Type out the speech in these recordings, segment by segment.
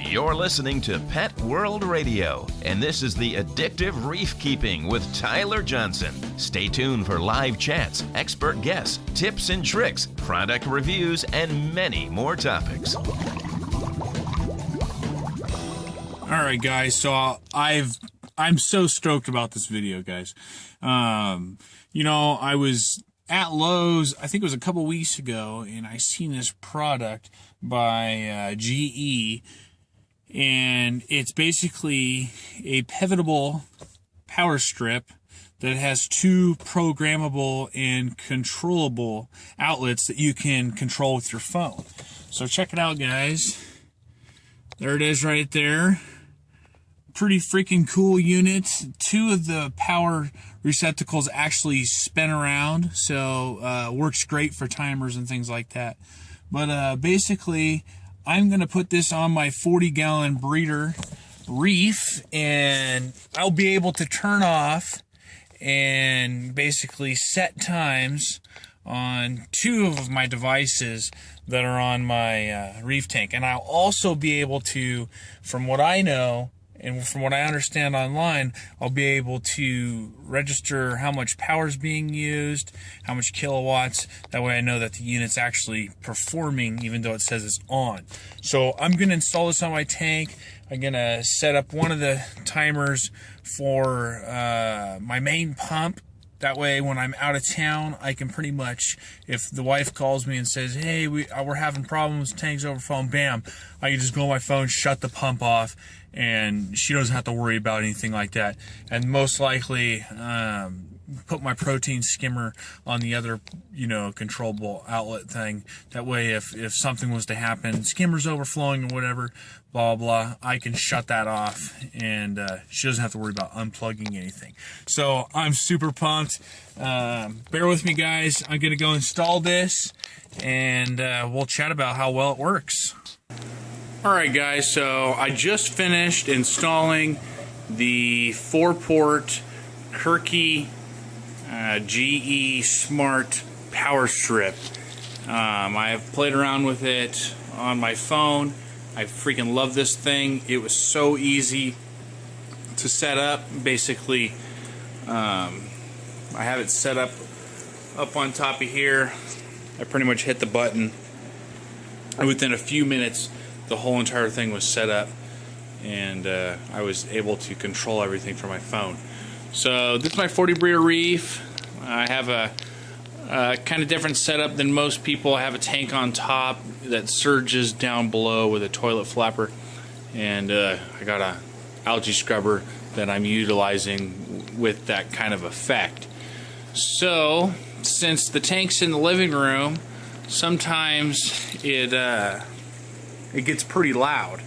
You're listening to Pet World Radio, and this is the Addictive Reef Keeping with Tyler Johnson. Stay tuned for live chats, expert guests, tips and tricks, product reviews, and many more topics. All right, guys. So I'm so stoked about this video, guys. I was at Lowe's, I think it was a couple weeks ago, and I seen this product by GE, and it's basically a pivotable power strip that has two programmable and controllable outlets that you can control with your phone. So check it out, guys. There it is right there. Pretty freaking cool unit. Two of the power receptacles actually spin around, so works great for timers and things like that. But basically, I'm going to put this on my 40-gallon breeder Reef, and I'll be able to turn off and basically set times on two of my devices that are on my reef tank. And I'll also be able to, from what I know and from what I understand online, I'll be able to register how much power is being used, how much kilowatts. That way I know that the unit's actually performing even though it says it's on. So I'm going to install this on my tank. I'm going to set up one of the timers for my main pump. That way, when I'm out of town, I can pretty much, if the wife calls me and says, hey, we're having problems, tank's overflowing, bam, I can just go on my phone, shut the pump off, and she doesn't have to worry about anything like that. And most likely, put my protein skimmer on the other, controllable outlet thing. That way, if something was to happen, skimmer's overflowing or whatever, blah, blah, I can shut that off, and she doesn't have to worry about unplugging anything. So I'm super pumped. Bear with me, guys. I'm going to go install this, and we'll chat about how well it works. All right, guys, so I just finished installing the 4-port Kirky GE Smart Power Strip. I have played around with it on my phone. I freaking love this thing. It was so easy to set up. Basically, I have it set up on top of here. I pretty much hit the button, and within a few minutes the whole entire thing was set up, and I was able to control everything from my phone. So this is my 40 breeder Reef. I have a kind of different setup than most people. I have a tank on top that surges down below with a toilet flapper, and I got a algae scrubber that I'm utilizing with that kind of effect. So since the tank's in the living room, sometimes it gets pretty loud.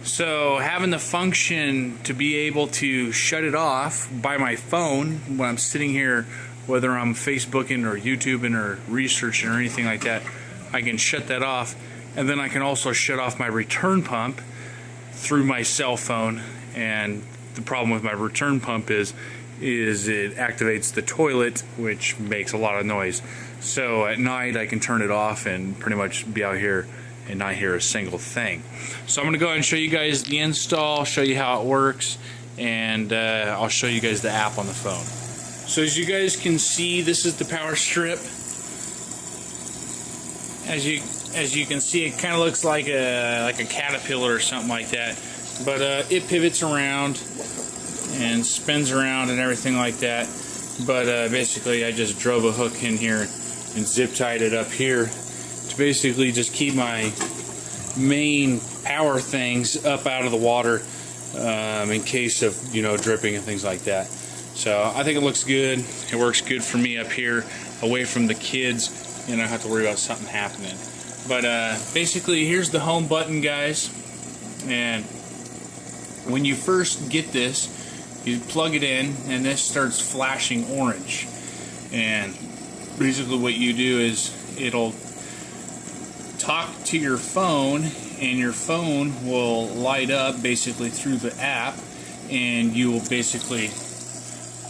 So having the function to be able to shut it off by my phone when I'm sitting here, whether I'm Facebooking or YouTubing or researching or anything like that, I can shut that off, and then I can also shut off my return pump through my cell phone. And the problem with my return pump is it activates the toilet, which makes a lot of noise. So at night I can turn it off and pretty much be out here and not hear a single thing. So I'm going to go ahead and show you guys the install, show you how it works, and I'll show you guys the app on the phone. So as you guys can see, this is the power strip. As you can see, it kind of looks like a caterpillar or something like that, but it pivots around and spins around and everything like that. But basically, I just drove a hook in here and zip tied it up here to basically just keep my main power things up out of the water in case of dripping and things like that. So I think it looks good. It works good for me up here away from the kids, and I don't have to worry about something happening. But basically, here's the home button, guys, and when you first get this, you plug it in and this starts flashing orange, and basically what you do is it'll talk to your phone, and your phone will light up basically through the app, and you will basically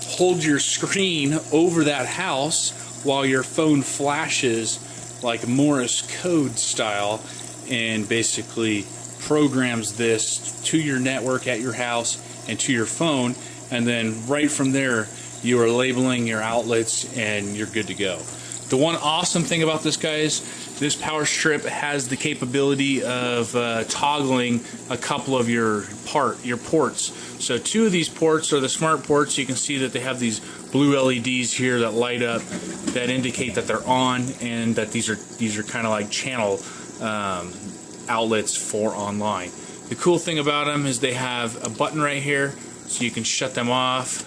hold your screen over that house while your phone flashes like Morse code style, and basically programs this to your network at your house and to your phone, and then right from there you are labeling your outlets and you're good to go. The one awesome thing about this, guys, this power strip has the capability of toggling a couple of your ports. So 2 of these ports are the smart ports. You can see that they have these blue LEDs here that light up that indicate that they're on, and that these are kind of like channel outlets for online. The cool thing about them is they have a button right here, so you can shut them off,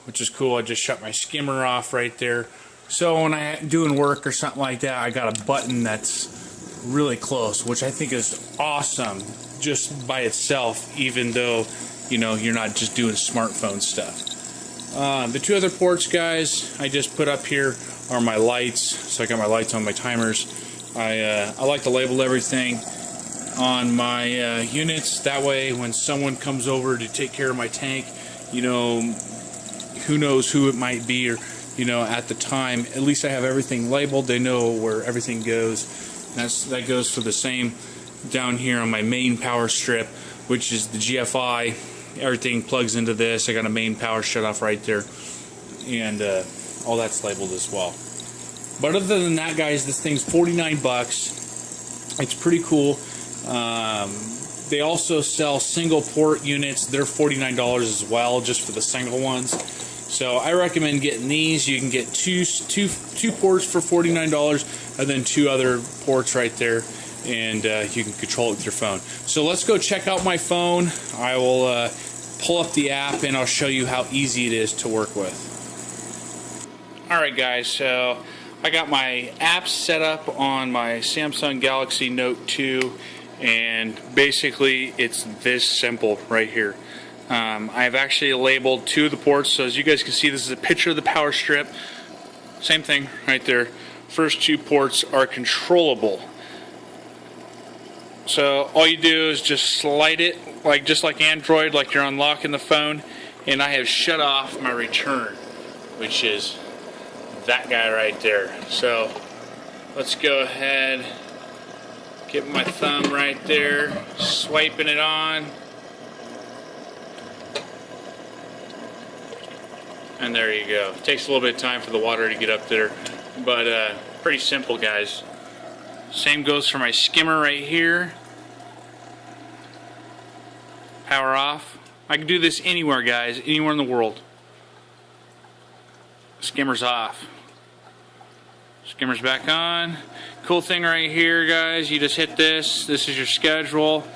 which is cool. I just shut my skimmer off right there. So when I'm doing work or something like that, I got a button that's really close, which I think is awesome just by itself, even though, you know, you're not just doing smartphone stuff. The 2 other ports, guys, I just put up here are my lights. So I got my lights on my timers. I like to label everything on my units. That way, when someone comes over to take care of my tank, you know, who knows who it might be, or, you know, at the time, at least I have everything labeled. They know where everything goes. That goes for the same down here on my main power strip, which is the GFI. Everything plugs into this. I got a main power shutoff right there, and all that's labeled as well. But other than that, guys, this thing's 49 bucks. It's pretty cool. They also sell single port units. They're $49 as well, just for the single ones. So I recommend getting these. You can get two ports for $49, and then 2 other ports right there, and you can control it with your phone. So let's go check out my phone. I will pull up the app, and I'll show you how easy it is to work with. Alright, guys, so I got my apps set up on my Samsung Galaxy Note 2, and basically it's this simple right here. I've actually labeled 2 of the ports, so as you guys can see, this is a picture of the power strip. Same thing right there. First 2 ports are controllable. So all you do is just slide it, just like Android, like you're unlocking the phone, and I have shut off my return, which is that guy right there. So let's go ahead, get my thumb right there, swiping it on, and there you go. It takes a little bit of time for the water to get up there, but pretty simple, guys. Same goes for my skimmer right here. Power off. I can do this anywhere, guys, anywhere in the world. Skimmer's off. Skimmer's back on. Cool thing right here, guys, you just hit this. This is your schedule.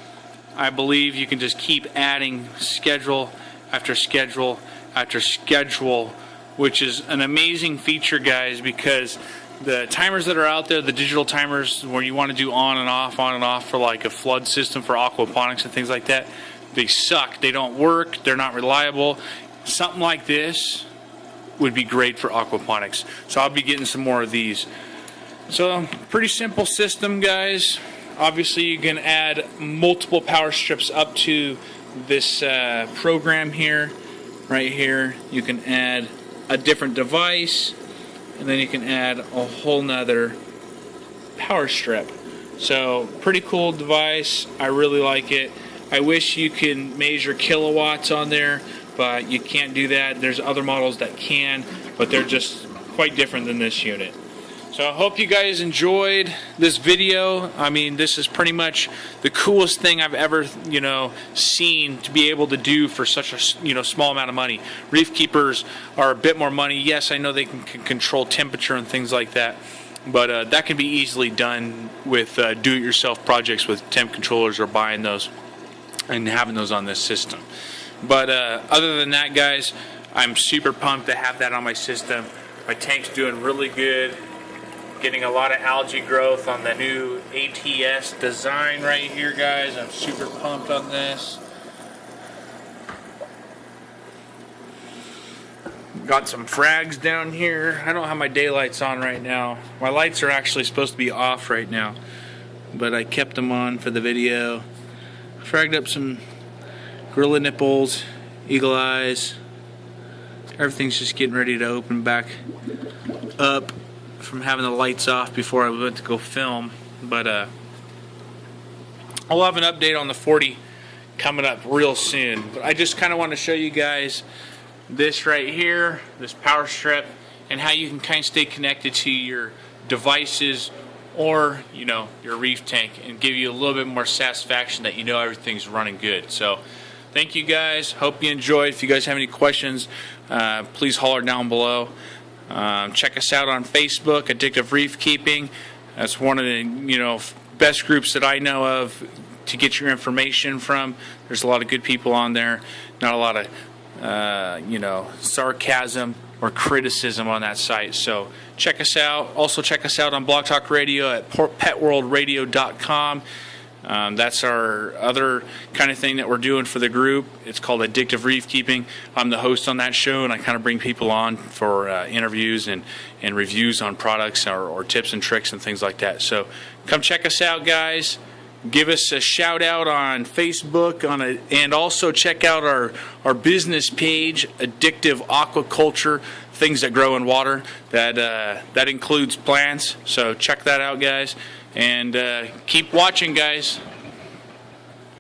I believe you can just keep adding schedule after schedule after schedule, which is an amazing feature, guys, because the timers that are out there, the digital timers where you want to do on and off for like a flood system for aquaponics and things like that, they suck. They don't work. They're not reliable. Something like this would be great for aquaponics. So I'll be getting some more of these. So pretty simple system, guys. Obviously you can add multiple power strips up to this program here. Right here you can add a different device, and then you can add a whole nother power strip. So pretty cool device. I really like it. I wish you can measure kilowatts on there, but you can't do that. There's other models that can, but they're just quite different than this unit. So I hope you guys enjoyed this video. I mean, this is pretty much the coolest thing I've ever, seen to be able to do for such a, small amount of money. Reef keepers are a bit more money. Yes, I know they can control temperature and things like that, but that can be easily done with do-it-yourself projects with temp controllers, or buying those and having those on this system. But other than that, guys, I'm super pumped to have that on my system. My tank's doing really good. Getting a lot of algae growth on the new ATS design right here, guys. I'm super pumped on this. Got some frags down here. I don't have my daylights on right now. My lights are actually supposed to be off right now, but I kept them on for the video. Fragged up some gorilla nipples, eagle eyes. Everything's just getting ready to open back up from having the lights off before I went to go film. But I'll have an update on the 40 coming up real soon. But I just kind of want to show you guys this right here, this power strip, and how you can kind of stay connected to your devices or, you know, your reef tank, and give you a little bit more satisfaction that you know everything's running good. So thank you guys. Hope you enjoyed. If you guys have any questions, please holler down below. Check us out on Facebook, Addictive Reef Keeping. That's one of the, you know, best groups that I know of to get your information from. There's a lot of good people on there. Not a lot of, you know, sarcasm or criticism on that site. So check us out. Also check us out on BlogTalkRadio at petworldradio.com. That's our other kind of thing that we're doing for the group. It's called Addictive Reef Keeping. I'm the host on that show, and I kind of bring people on for interviews and reviews on products or tips and tricks and things like that. So come check us out, guys. Give us a shout out on Facebook and also check out our business page, Addictive Aquaculture, things that grow in water. That includes plants. So check that out, guys. And keep watching, guys.